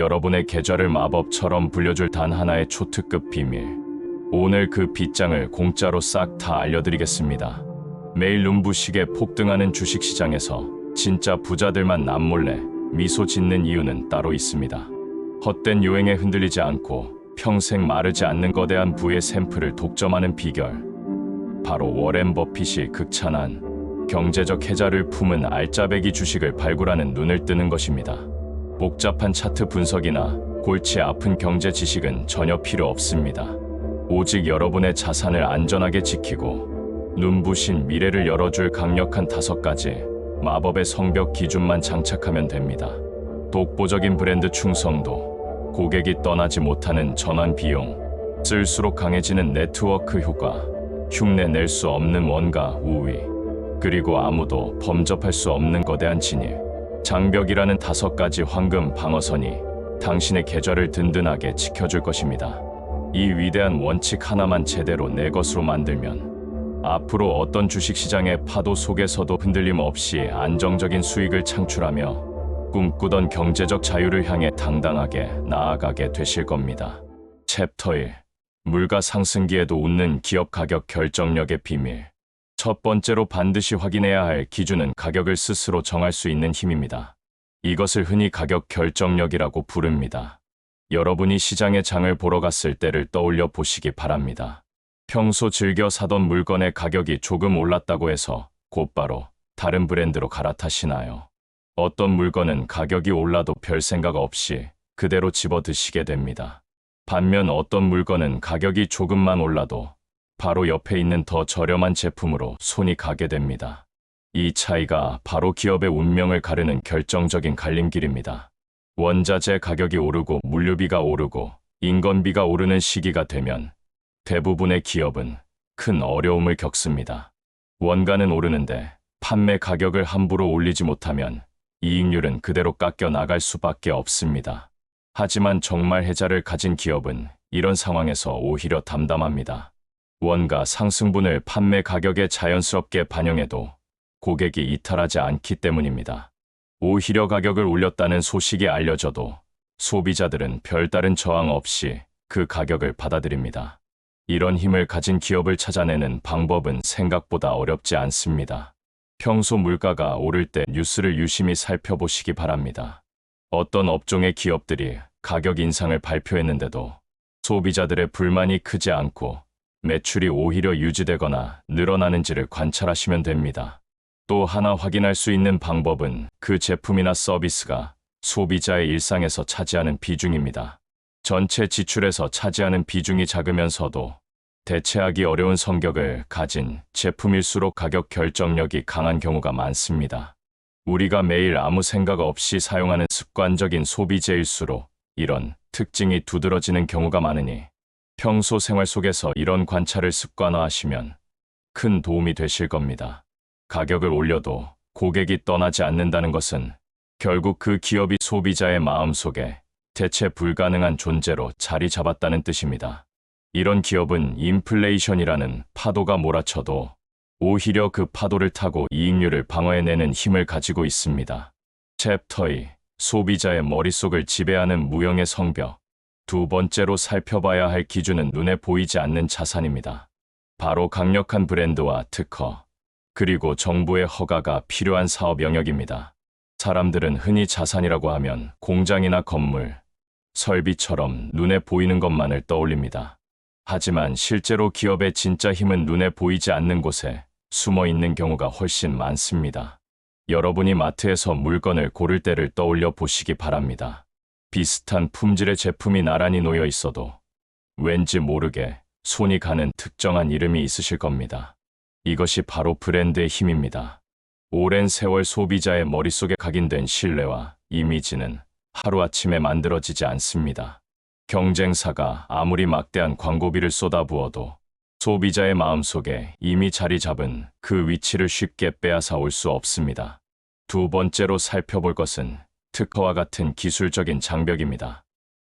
여러분의 계좌를 마법처럼 불려줄 단 하나의 초특급 비밀. 오늘 그 빗장을 공짜로 싹 다 알려드리겠습니다. 매일 눈부시게 폭등하는 주식시장에서 진짜 부자들만 남몰래 미소 짓는 이유는 따로 있습니다. 헛된 유행에 흔들리지 않고 평생 마르지 않는 거대한 부의 샘플을 독점하는 비결. 바로 워렌 버핏이 극찬한 경제적 해자를 품은 알짜배기 주식을 발굴하는 눈을 뜨는 것입니다. 복잡한 차트 분석이나 골치 아픈 경제 지식은 전혀 필요 없습니다. 오직 여러분의 자산을 안전하게 지키고 눈부신 미래를 열어줄 강력한 5가지 마법의 성벽 기준만 장착하면 됩니다. 독보적인 브랜드 충성도, 고객이 떠나지 못하는 전환 비용, 쓸수록 강해지는 네트워크 효과, 흉내 낼 수 없는 원가 우위, 그리고 아무도 범접할 수 없는 거대한 진입. 장벽이라는 5가지 황금 방어선이 당신의 계좌를 든든하게 지켜줄 것입니다. 이 위대한 원칙 하나만 제대로 내 것으로 만들면 앞으로 어떤 주식시장의 파도 속에서도 흔들림 없이 안정적인 수익을 창출하며 꿈꾸던 경제적 자유를 향해 당당하게 나아가게 되실 겁니다. 챕터 1. 물가 상승기에도 웃는 기업 가격 결정력의 비밀. 첫 번째로 반드시 확인해야 할 기준은 가격을 스스로 정할 수 있는 힘입니다. 이것을 흔히 가격 결정력이라고 부릅니다. 여러분이 시장의 장을 보러 갔을 때를 떠올려 보시기 바랍니다. 평소 즐겨 사던 물건의 가격이 조금 올랐다고 해서 곧바로 다른 브랜드로 갈아타시나요? 어떤 물건은 가격이 올라도 별 생각 없이 그대로 집어드시게 됩니다. 반면 어떤 물건은 가격이 조금만 올라도 바로 옆에 있는 더 저렴한 제품으로 손이 가게 됩니다. 이 차이가 바로 기업의 운명을 가르는 결정적인 갈림길입니다. 원자재 가격이 오르고 물류비가 오르고 인건비가 오르는 시기가 되면 대부분의 기업은 큰 어려움을 겪습니다. 원가는 오르는데 판매 가격을 함부로 올리지 못하면 이익률은 그대로 깎여 나갈 수밖에 없습니다. 하지만 정말 해자를 가진 기업은 이런 상황에서 오히려 담담합니다. 원가 상승분을 판매 가격에 자연스럽게 반영해도 고객이 이탈하지 않기 때문입니다. 오히려 가격을 올렸다는 소식이 알려져도 소비자들은 별다른 저항 없이 그 가격을 받아들입니다. 이런 힘을 가진 기업을 찾아내는 방법은 생각보다 어렵지 않습니다. 평소 물가가 오를 때 뉴스를 유심히 살펴보시기 바랍니다. 어떤 업종의 기업들이 가격 인상을 발표했는데도 소비자들의 불만이 크지 않고 매출이 오히려 유지되거나 늘어나는지를 관찰하시면 됩니다. 또 하나 확인할 수 있는 방법은 그 제품이나 서비스가 소비자의 일상에서 차지하는 비중입니다. 전체 지출에서 차지하는 비중이 작으면서도 대체하기 어려운 성격을 가진 제품일수록 가격 결정력이 강한 경우가 많습니다. 우리가 매일 아무 생각 없이 사용하는 습관적인 소비재일수록 이런 특징이 두드러지는 경우가 많으니 평소 생활 속에서 이런 관찰을 습관화하시면 큰 도움이 되실 겁니다. 가격을 올려도 고객이 떠나지 않는다는 것은 결국 그 기업이 소비자의 마음속에 대체 불가능한 존재로 자리 잡았다는 뜻입니다. 이런 기업은 인플레이션이라는 파도가 몰아쳐도 오히려 그 파도를 타고 이익률을 방어해내는 힘을 가지고 있습니다. 챕터 2. 소비자의 머릿속을 지배하는 무형의 성벽. 두 번째로 살펴봐야 할 기준은 눈에 보이지 않는 자산입니다. 바로 강력한 브랜드와 특허, 그리고 정부의 허가가 필요한 사업 영역입니다. 사람들은 흔히 자산이라고 하면 공장이나 건물, 설비처럼 눈에 보이는 것만을 떠올립니다. 하지만 실제로 기업의 진짜 힘은 눈에 보이지 않는 곳에 숨어 있는 경우가 훨씬 많습니다. 여러분이 마트에서 물건을 고를 때를 떠올려 보시기 바랍니다. 비슷한 품질의 제품이 나란히 놓여 있어도 왠지 모르게 손이 가는 특정한 이름이 있으실 겁니다. 이것이 바로 브랜드의 힘입니다. 오랜 세월 소비자의 머릿속에 각인된 신뢰와 이미지는 하루아침에 만들어지지 않습니다. 경쟁사가 아무리 막대한 광고비를 쏟아부어도 소비자의 마음속에 이미 자리 잡은 그 위치를 쉽게 빼앗아 올 수 없습니다. 두 번째로 살펴볼 것은 특허와 같은 기술적인 장벽입니다.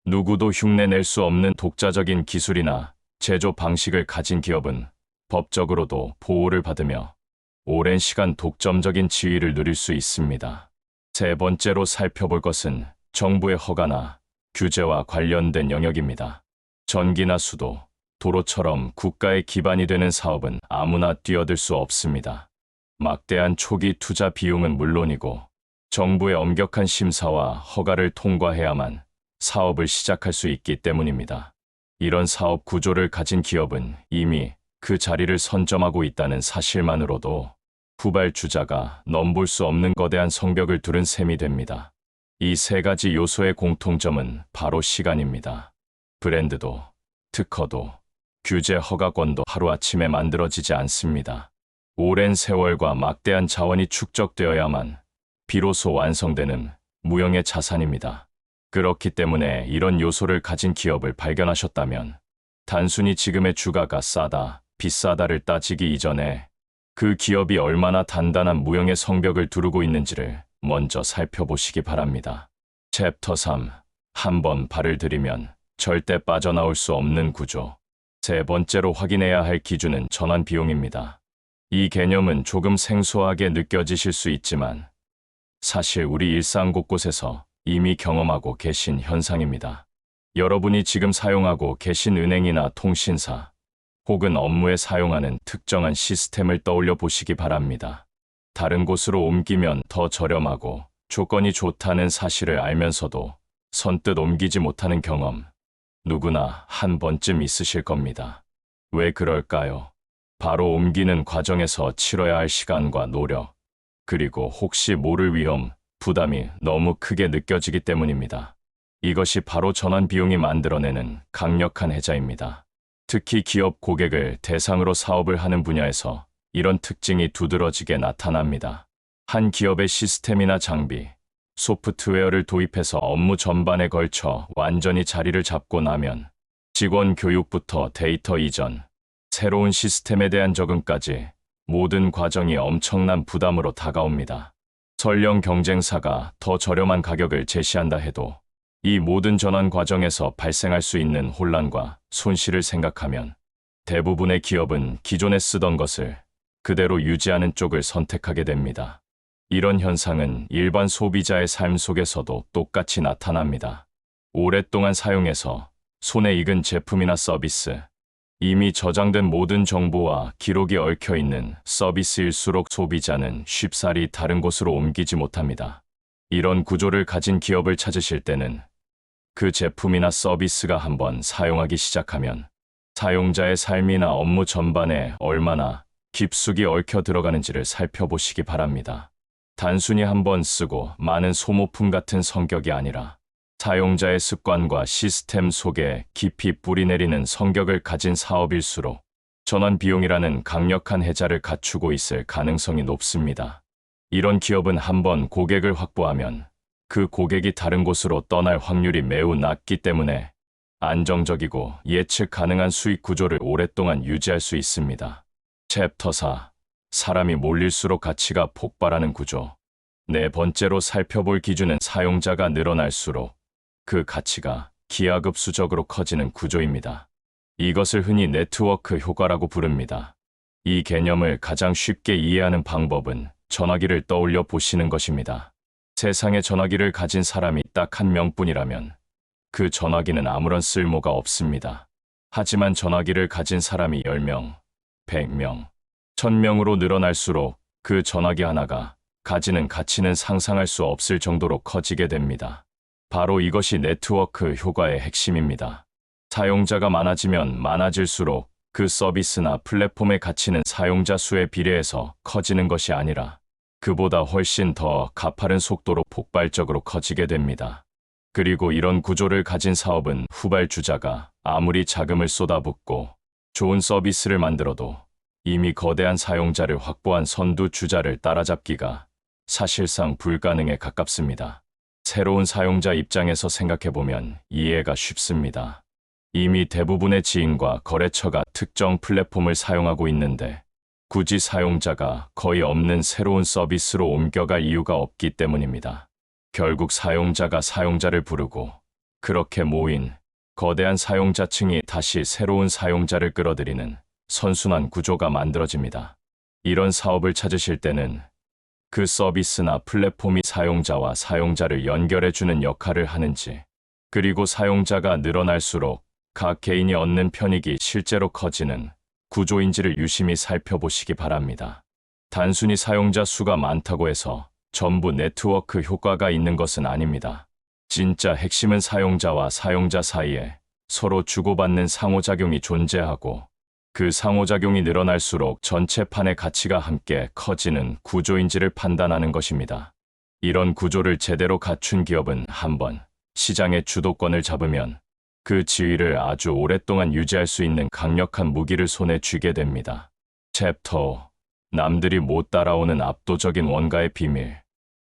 누구도 흉내낼 수 없는 독자적인 기술이나 제조 방식을 가진 기업은 법적으로도 보호를 받으며 오랜 시간 독점적인 지위를 누릴 수 있습니다. 세 번째로 살펴볼 것은 정부의 허가나 규제와 관련된 영역입니다. 전기나 수도, 도로처럼 국가의 기반이 되는 사업은 아무나 뛰어들 수 없습니다. 막대한 초기 투자 비용은 물론이고 정부의 엄격한 심사와 허가를 통과해야만 사업을 시작할 수 있기 때문입니다. 이런 사업 구조를 가진 기업은 이미 그 자리를 선점하고 있다는 사실만으로도 후발주자가 넘볼 수 없는 거대한 성벽을 두른 셈이 됩니다. 이 세 가지 요소의 공통점은 바로 시간입니다. 브랜드도, 특허도, 규제 허가권도 하루아침에 만들어지지 않습니다. 오랜 세월과 막대한 자원이 축적되어야만 비로소 완성되는 무형의 자산입니다. 그렇기 때문에 이런 요소를 가진 기업을 발견하셨다면 단순히 지금의 주가가 싸다, 비싸다를 따지기 이전에 그 기업이 얼마나 단단한 무형의 성벽을 두르고 있는지를 먼저 살펴보시기 바랍니다. 챕터 3. 한번 발을 들이면 절대 빠져나올 수 없는 구조. 세 번째로 확인해야 할 기준은 전환 비용입니다. 이 개념은 조금 생소하게 느껴지실 수 있지만 사실 우리 일상 곳곳에서 이미 경험하고 계신 현상입니다. 여러분이 지금 사용하고 계신 은행이나 통신사 혹은 업무에 사용하는 특정한 시스템을 떠올려 보시기 바랍니다. 다른 곳으로 옮기면 더 저렴하고 조건이 좋다는 사실을 알면서도 선뜻 옮기지 못하는 경험, 누구나 한 번쯤 있으실 겁니다. 왜 그럴까요? 바로 옮기는 과정에서 치러야 할 시간과 노력, 그리고 혹시 모를 위험, 부담이 너무 크게 느껴지기 때문입니다. 이것이 바로 전환 비용이 만들어내는 강력한 해자입니다. 특히 기업 고객을 대상으로 사업을 하는 분야에서 이런 특징이 두드러지게 나타납니다. 한 기업의 시스템이나 장비, 소프트웨어를 도입해서 업무 전반에 걸쳐 완전히 자리를 잡고 나면 직원 교육부터 데이터 이전, 새로운 시스템에 대한 적응까지 모든 과정이 엄청난 부담으로 다가옵니다. 설령 경쟁사가 더 저렴한 가격을 제시한다 해도 이 모든 전환 과정에서 발생할 수 있는 혼란과 손실을 생각하면 대부분의 기업은 기존에 쓰던 것을 그대로 유지하는 쪽을 선택하게 됩니다. 이런 현상은 일반 소비자의 삶 속에서도 똑같이 나타납니다. 오랫동안 사용해서 손에 익은 제품이나 서비스, 이미 저장된 모든 정보와 기록이 얽혀있는 서비스일수록 소비자는 쉽사리 다른 곳으로 옮기지 못합니다. 이런 구조를 가진 기업을 찾으실 때는 그 제품이나 서비스가 한번 사용하기 시작하면 사용자의 삶이나 업무 전반에 얼마나 깊숙이 얽혀 들어가는지를 살펴보시기 바랍니다. 단순히 한번 쓰고 많은 소모품 같은 성격이 아니라 사용자의 습관과 시스템 속에 깊이 뿌리내리는 성격을 가진 사업일수록 전환 비용이라는 강력한 해자를 갖추고 있을 가능성이 높습니다. 이런 기업은 한번 고객을 확보하면 그 고객이 다른 곳으로 떠날 확률이 매우 낮기 때문에 안정적이고 예측 가능한 수익 구조를 오랫동안 유지할 수 있습니다. 챕터 4. 사람이 몰릴수록 가치가 폭발하는 구조. 네 번째로 살펴볼 기준은 사용자가 늘어날수록 그 가치가 기하급수적으로 커지는 구조입니다. 이것을 흔히 네트워크 효과라고 부릅니다. 이 개념을 가장 쉽게 이해하는 방법은 전화기를 떠올려 보시는 것입니다. 세상에 전화기를 가진 사람이 딱 한 명뿐이라면 그 전화기는 아무런 쓸모가 없습니다. 하지만 전화기를 가진 사람이 10명, 100명, 1000명으로 늘어날수록 그 전화기 하나가 가지는 가치는 상상할 수 없을 정도로 커지게 됩니다. 바로 이것이 네트워크 효과의 핵심입니다. 사용자가 많아지면 많아질수록 그 서비스나 플랫폼의 가치는 사용자 수에 비례해서 커지는 것이 아니라 그보다 훨씬 더 가파른 속도로 폭발적으로 커지게 됩니다. 그리고 이런 구조를 가진 사업은 후발주자가 아무리 자금을 쏟아붓고 좋은 서비스를 만들어도 이미 거대한 사용자를 확보한 선두주자를 따라잡기가 사실상 불가능에 가깝습니다. 새로운 사용자 입장에서 생각해보면 이해가 쉽습니다. 이미 대부분의 지인과 거래처가 특정 플랫폼을 사용하고 있는데 굳이 사용자가 거의 없는 새로운 서비스로 옮겨갈 이유가 없기 때문입니다. 결국 사용자가 사용자를 부르고 그렇게 모인 거대한 사용자층이 다시 새로운 사용자를 끌어들이는 선순환 구조가 만들어집니다. 이런 사업을 찾으실 때는 그 서비스나 플랫폼이 사용자와 사용자를 연결해주는 역할을 하는지 그리고 사용자가 늘어날수록 각 개인이 얻는 편익이 실제로 커지는 구조인지를 유심히 살펴보시기 바랍니다. 단순히 사용자 수가 많다고 해서 전부 네트워크 효과가 있는 것은 아닙니다. 진짜 핵심은 사용자와 사용자 사이에 서로 주고받는 상호작용이 존재하고 그 상호작용이 늘어날수록 전체 판의 가치가 함께 커지는 구조인지를 판단하는 것입니다. 이런 구조를 제대로 갖춘 기업은 한번 시장의 주도권을 잡으면 그 지위를 아주 오랫동안 유지할 수 있는 강력한 무기를 손에 쥐게 됩니다. 챕터 5. 남들이 못 따라오는 압도적인 원가의 비밀.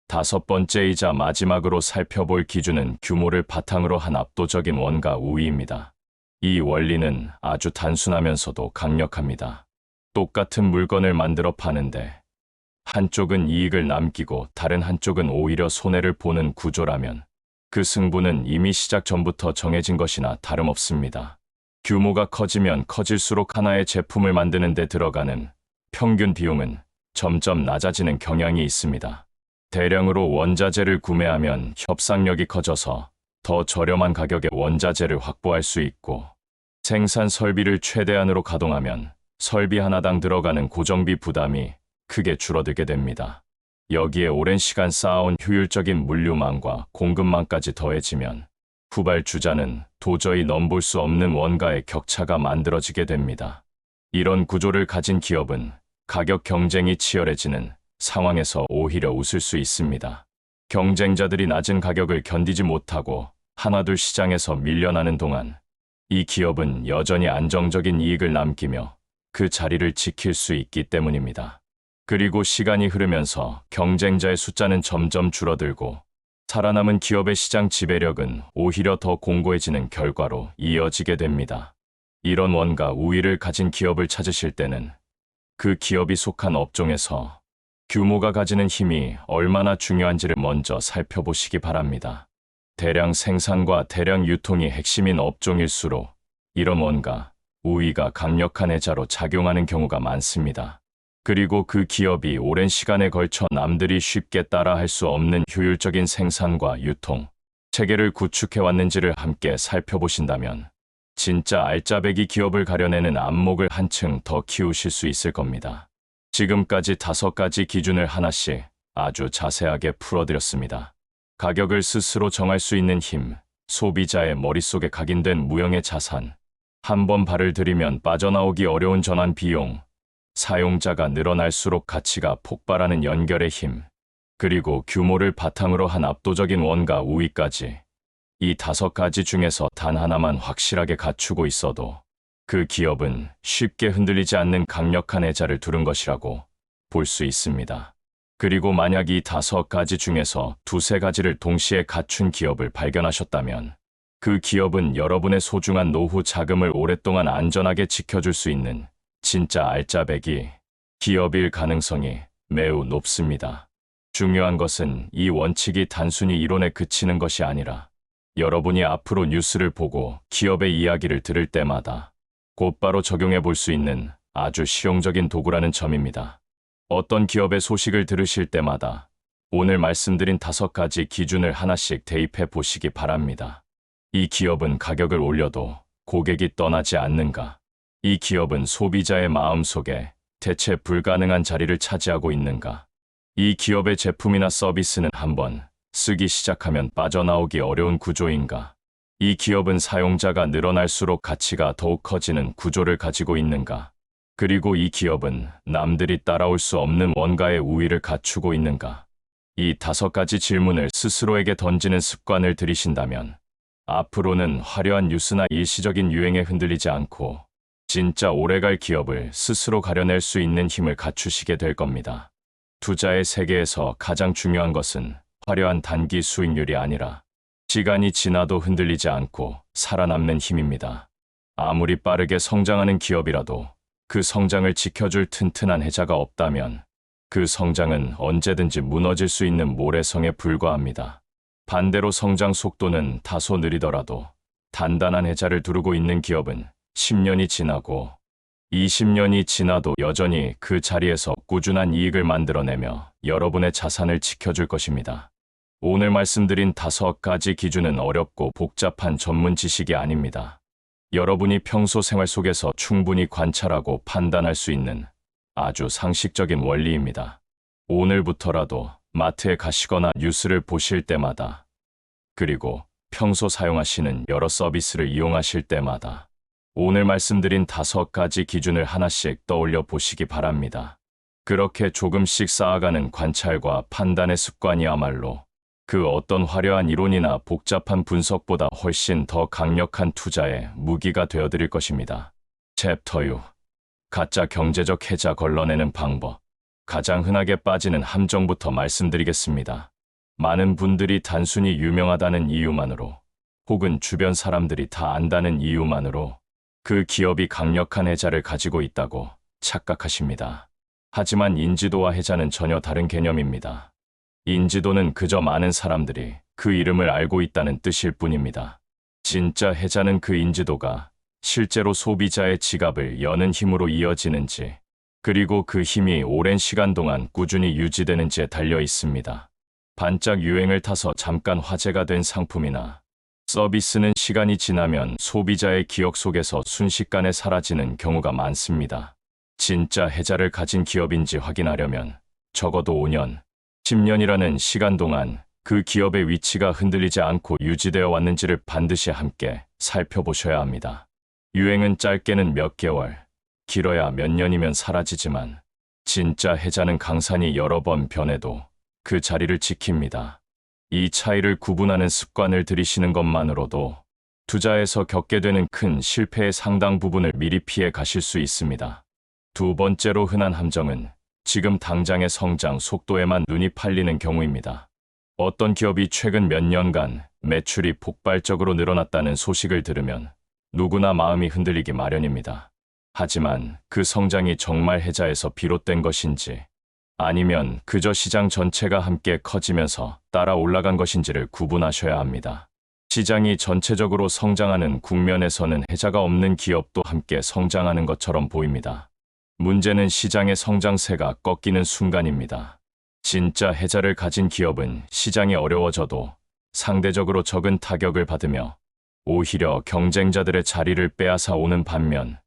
5번째이자 마지막으로 살펴볼 기준은 규모를 바탕으로 한 압도적인 원가 우위입니다. 이 원리는 아주 단순하면서도 강력합니다. 똑같은 물건을 만들어 파는데 한쪽은 이익을 남기고 다른 한쪽은 오히려 손해를 보는 구조라면 그 승부는 이미 시작 전부터 정해진 것이나 다름없습니다. 규모가 커지면 커질수록 하나의 제품을 만드는 데 들어가는 평균 비용은 점점 낮아지는 경향이 있습니다. 대량으로 원자재를 구매하면 협상력이 커져서 더 저렴한 가격에 원자재를 확보할 수 있고 생산 설비를 최대한으로 가동하면 설비 하나당 들어가는 고정비 부담이 크게 줄어들게 됩니다. 여기에 오랜 시간 쌓아온 효율적인 물류망과 공급망까지 더해지면 후발주자는 도저히 넘볼 수 없는 원가의 격차가 만들어지게 됩니다. 이런 구조를 가진 기업은 가격 경쟁이 치열해지는 상황에서 오히려 웃을 수 있습니다. 경쟁자들이 낮은 가격을 견디지 못하고 하나둘 시장에서 밀려나는 동안 이 기업은 여전히 안정적인 이익을 남기며 그 자리를 지킬 수 있기 때문입니다. 그리고 시간이 흐르면서 경쟁자의 숫자는 점점 줄어들고 살아남은 기업의 시장 지배력은 오히려 더 공고해지는 결과로 이어지게 됩니다. 이런 원가 우위를 가진 기업을 찾으실 때는 그 기업이 속한 업종에서 규모가 가지는 힘이 얼마나 중요한지를 먼저 살펴보시기 바랍니다. 대량 생산과 대량 유통이 핵심인 업종일수록 이런 원가 우위가 강력한 애자로 작용하는 경우가 많습니다. 그리고 그 기업이 오랜 시간에 걸쳐 남들이 쉽게 따라할 수 없는 효율적인 생산과 유통 체계를 구축해왔는지를 함께 살펴보신다면 진짜 알짜배기 기업을 가려내는 안목을 한층 더 키우실 수 있을 겁니다. 지금까지 5가지 기준을 하나씩 아주 자세하게 풀어드렸습니다. 가격을 스스로 정할 수 있는 힘, 소비자의 머릿속에 각인된 무형의 자산, 한번 발을 들이면 빠져나오기 어려운 전환 비용, 사용자가 늘어날수록 가치가 폭발하는 연결의 힘, 그리고 규모를 바탕으로 한 압도적인 원가 우위까지 이 5가지 중에서 단 하나만 확실하게 갖추고 있어도 그 기업은 쉽게 흔들리지 않는 강력한 애자를 두른 것이라고 볼 수 있습니다. 그리고 만약 이 5가지 중에서 2-3가지를 동시에 갖춘 기업을 발견하셨다면 그 기업은 여러분의 소중한 노후 자금을 오랫동안 안전하게 지켜줄 수 있는 진짜 알짜배기 기업일 가능성이 매우 높습니다. 중요한 것은 이 원칙이 단순히 이론에 그치는 것이 아니라 여러분이 앞으로 뉴스를 보고 기업의 이야기를 들을 때마다 곧바로 적용해 볼 수 있는 아주 실용적인 도구라는 점입니다. 어떤 기업의 소식을 들으실 때마다 오늘 말씀드린 5가지 기준을 하나씩 대입해 보시기 바랍니다. 이 기업은 가격을 올려도 고객이 떠나지 않는가? 이 기업은 소비자의 마음속에 대체 불가능한 자리를 차지하고 있는가? 이 기업의 제품이나 서비스는 한번 쓰기 시작하면 빠져나오기 어려운 구조인가? 이 기업은 사용자가 늘어날수록 가치가 더욱 커지는 구조를 가지고 있는가? 그리고 이 기업은 남들이 따라올 수 없는 원가의 우위를 갖추고 있는가? 이 5가지 질문을 스스로에게 던지는 습관을 들이신다면 앞으로는 화려한 뉴스나 일시적인 유행에 흔들리지 않고 진짜 오래갈 기업을 스스로 가려낼 수 있는 힘을 갖추시게 될 겁니다. 투자의 세계에서 가장 중요한 것은 화려한 단기 수익률이 아니라 시간이 지나도 흔들리지 않고 살아남는 힘입니다. 아무리 빠르게 성장하는 기업이라도 그 성장을 지켜줄 튼튼한 해자가 없다면 그 성장은 언제든지 무너질 수 있는 모래성에 불과합니다. 반대로 성장 속도는 다소 느리더라도 단단한 해자를 두르고 있는 기업은 10년이 지나고 20년이 지나도 여전히 그 자리에서 꾸준한 이익을 만들어내며 여러분의 자산을 지켜줄 것입니다. 오늘 말씀드린 5가지 기준은 어렵고 복잡한 전문 지식이 아닙니다. 여러분이 평소 생활 속에서 충분히 관찰하고 판단할 수 있는 아주 상식적인 원리입니다. 오늘부터라도 마트에 가시거나 뉴스를 보실 때마다, 그리고 평소 사용하시는 여러 서비스를 이용하실 때마다 오늘 말씀드린 5가지 기준을 하나씩 떠올려 보시기 바랍니다. 그렇게 조금씩 쌓아가는 관찰과 판단의 습관이야말로 그 어떤 화려한 이론이나 복잡한 분석보다 훨씬 더 강력한 투자의 무기가 되어드릴 것입니다. 챕터 6. 가짜 경제적 해자 걸러내는 방법. 가장 흔하게 빠지는 함정부터 말씀드리겠습니다. 많은 분들이 단순히 유명하다는 이유만으로, 혹은 주변 사람들이 다 안다는 이유만으로 그 기업이 강력한 해자를 가지고 있다고 착각하십니다. 하지만 인지도와 해자는 전혀 다른 개념입니다. 인지도는 그저 많은 사람들이 그 이름을 알고 있다는 뜻일 뿐입니다. 진짜 해자는 그 인지도가 실제로 소비자의 지갑을 여는 힘으로 이어지는지, 그리고 그 힘이 오랜 시간 동안 꾸준히 유지되는지에 달려 있습니다. 반짝 유행을 타서 잠깐 화제가 된 상품이나 서비스는 시간이 지나면 소비자의 기억 속에서 순식간에 사라지는 경우가 많습니다. 진짜 해자를 가진 기업인지 확인하려면 적어도 5년, 10년이라는 시간 동안 그 기업의 위치가 흔들리지 않고 유지되어 왔는지를 반드시 함께 살펴보셔야 합니다. 유행은 짧게는 몇 개월, 길어야 몇 년이면 사라지지만 진짜 해자는 강산이 여러 번 변해도 그 자리를 지킵니다. 이 차이를 구분하는 습관을 들이시는 것만으로도 투자에서 겪게 되는 큰 실패의 상당 부분을 미리 피해 가실 수 있습니다. 두 번째로 흔한 함정은 지금 당장의 성장 속도에만 눈이 팔리는 경우입니다. 어떤 기업이 최근 몇 년간 매출이 폭발적으로 늘어났다는 소식을 들으면 누구나 마음이 흔들리기 마련입니다. 하지만 그 성장이 정말 해자에서 비롯된 것인지, 아니면 그저 시장 전체가 함께 커지면서 따라 올라간 것인지를 구분하셔야 합니다. 시장이 전체적으로 성장하는 국면에서는 해자가 없는 기업도 함께 성장하는 것처럼 보입니다. 문제는 시장의 성장세가 꺾이는 순간입니다. 진짜 해자를 가진 기업은 시장이 어려워져도 상대적으로 적은 타격을 받으며 오히려 경쟁자들의 자리를 빼앗아 오는 반면,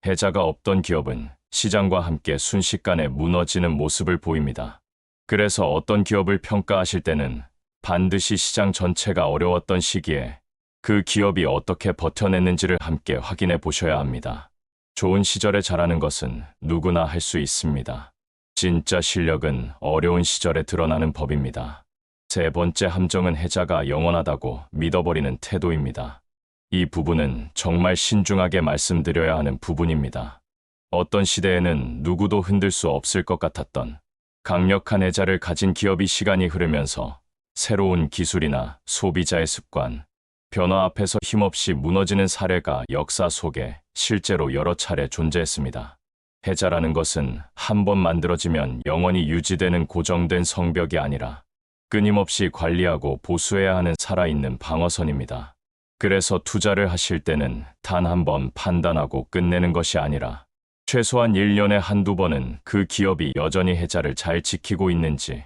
해자가 없던 기업은 시장과 함께 순식간에 무너지는 모습을 보입니다. 그래서 어떤 기업을 평가하실 때는 반드시 시장 전체가 어려웠던 시기에 그 기업이 어떻게 버텨냈는지를 함께 확인해 보셔야 합니다. 좋은 시절에 잘하는 것은 누구나 할 수 있습니다. 진짜 실력은 어려운 시절에 드러나는 법입니다. 세 번째 함정은 해자가 영원하다고 믿어버리는 태도입니다. 이 부분은 정말 신중하게 말씀드려야 하는 부분입니다. 어떤 시대에는 누구도 흔들 수 없을 것 같았던 강력한 해자를 가진 기업이 시간이 흐르면서 새로운 기술이나 소비자의 습관, 변화 앞에서 힘없이 무너지는 사례가 역사 속에 실제로 여러 차례 존재했습니다. 해자라는 것은 한 번 만들어지면 영원히 유지되는 고정된 성벽이 아니라 끊임없이 관리하고 보수해야 하는 살아있는 방어선입니다. 그래서 투자를 하실 때는 단 한 번 판단하고 끝내는 것이 아니라 최소한 1년에 한두 번은 그 기업이 여전히 해자를 잘 지키고 있는지,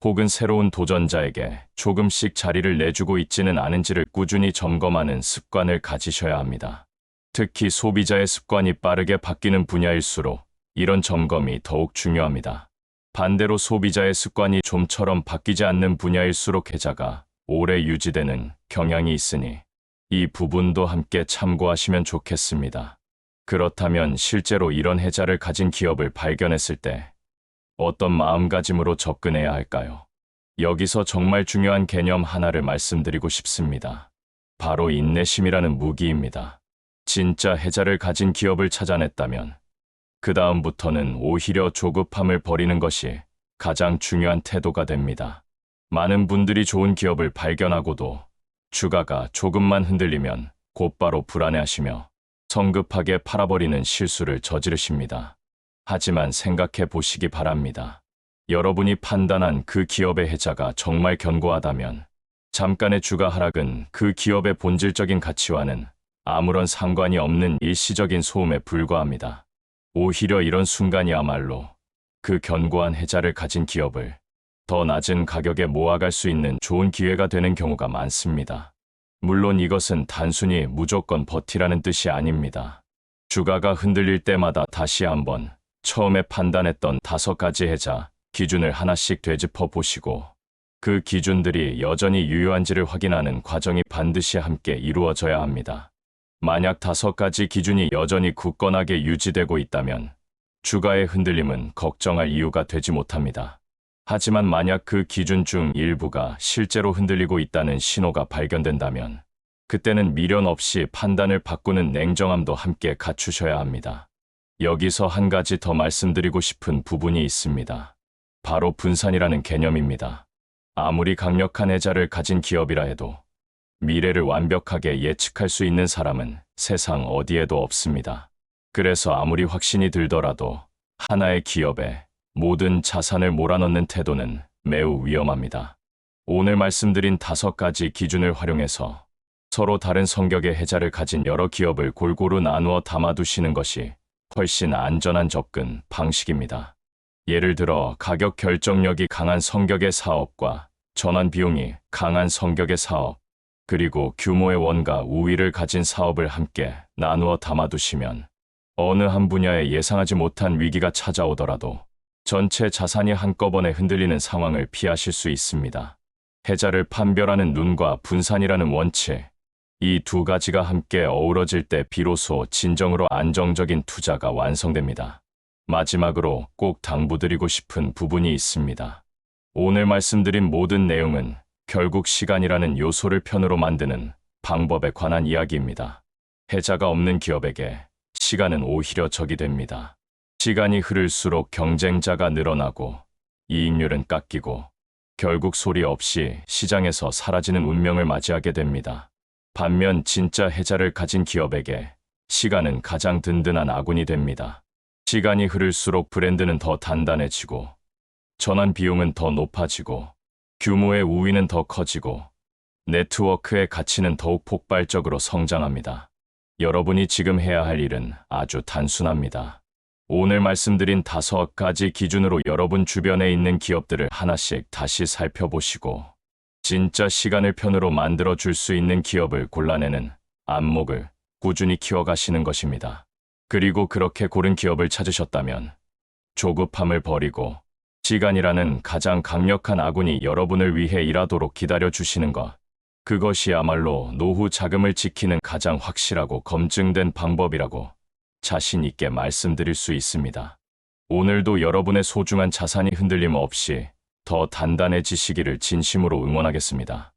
혹은 새로운 도전자에게 조금씩 자리를 내주고 있지는 않은지를 꾸준히 점검하는 습관을 가지셔야 합니다. 특히 소비자의 습관이 빠르게 바뀌는 분야일수록 이런 점검이 더욱 중요합니다. 반대로 소비자의 습관이 좀처럼 바뀌지 않는 분야일수록 해자가 오래 유지되는 경향이 있으니 이 부분도 함께 참고하시면 좋겠습니다. 그렇다면 실제로 이런 해자를 가진 기업을 발견했을 때 어떤 마음가짐으로 접근해야 할까요? 여기서 정말 중요한 개념 하나를 말씀드리고 싶습니다. 바로 인내심이라는 무기입니다. 진짜 해자를 가진 기업을 찾아냈다면 그 다음부터는 오히려 조급함을 버리는 것이 가장 중요한 태도가 됩니다. 많은 분들이 좋은 기업을 발견하고도 주가가 조금만 흔들리면 곧바로 불안해하시며 성급하게 팔아버리는 실수를 저지르십니다. 하지만 생각해 보시기 바랍니다. 여러분이 판단한 그 기업의 해자가 정말 견고하다면 잠깐의 주가 하락은 그 기업의 본질적인 가치와는 아무런 상관이 없는 일시적인 소음에 불과합니다. 오히려 이런 순간이야말로 그 견고한 해자를 가진 기업을 더 낮은 가격에 모아갈 수 있는 좋은 기회가 되는 경우가 많습니다. 물론 이것은 단순히 무조건 버티라는 뜻이 아닙니다. 주가가 흔들릴 때마다 다시 한번 처음에 판단했던 5가지 해자 기준을 하나씩 되짚어 보시고 그 기준들이 여전히 유효한지를 확인하는 과정이 반드시 함께 이루어져야 합니다. 만약 5가지 기준이 여전히 굳건하게 유지되고 있다면 주가의 흔들림은 걱정할 이유가 되지 못합니다. 하지만 만약 그 기준 중 일부가 실제로 흔들리고 있다는 신호가 발견된다면 그때는 미련 없이 판단을 바꾸는 냉정함도 함께 갖추셔야 합니다. 여기서 한 가지 더 말씀드리고 싶은 부분이 있습니다. 바로 분산이라는 개념입니다. 아무리 강력한 해자를 가진 기업이라 해도 미래를 완벽하게 예측할 수 있는 사람은 세상 어디에도 없습니다. 그래서 아무리 확신이 들더라도 하나의 기업에 모든 자산을 몰아넣는 태도는 매우 위험합니다. 오늘 말씀드린 5가지 기준을 활용해서 서로 다른 성격의 해자를 가진 여러 기업을 골고루 나누어 담아두시는 것이 훨씬 안전한 접근 방식입니다. 예를 들어 가격 결정력이 강한 성격의 사업과 전환 비용이 강한 성격의 사업, 그리고 규모의 원가 우위를 가진 사업을 함께 나누어 담아두시면 어느 한 분야에 예상하지 못한 위기가 찾아오더라도 전체 자산이 한꺼번에 흔들리는 상황을 피하실 수 있습니다. 해자를 판별하는 눈과 분산이라는 원칙, 이 2가지가 함께 어우러질 때 비로소 진정으로 안정적인 투자가 완성됩니다. 마지막으로 꼭 당부드리고 싶은 부분이 있습니다. 오늘 말씀드린 모든 내용은 결국 시간이라는 요소를 편으로 만드는 방법에 관한 이야기입니다. 해자가 없는 기업에게 시간은 오히려 적이 됩니다. 시간이 흐를수록 경쟁자가 늘어나고 이익률은 깎이고 결국 소리 없이 시장에서 사라지는 운명을 맞이하게 됩니다. 반면 진짜 해자를 가진 기업에게 시간은 가장 든든한 아군이 됩니다. 시간이 흐를수록 브랜드는 더 단단해지고 전환 비용은 더 높아지고 규모의 우위는 더 커지고 네트워크의 가치는 더욱 폭발적으로 성장합니다. 여러분이 지금 해야 할 일은 아주 단순합니다. 오늘 말씀드린 5가지 기준으로 여러분 주변에 있는 기업들을 하나씩 다시 살펴보시고 진짜 시간을 편으로 만들어 줄 수 있는 기업을 골라내는 안목을 꾸준히 키워가시는 것입니다. 그리고 그렇게 고른 기업을 찾으셨다면 조급함을 버리고 시간이라는 가장 강력한 아군이 여러분을 위해 일하도록 기다려 주시는 것, 그것이야말로 노후 자금을 지키는 가장 확실하고 검증된 방법이라고 자신 있게 말씀드릴 수 있습니다. 오늘도 여러분의 소중한 자산이 흔들림 없이 더 단단해지시기를 진심으로 응원하겠습니다.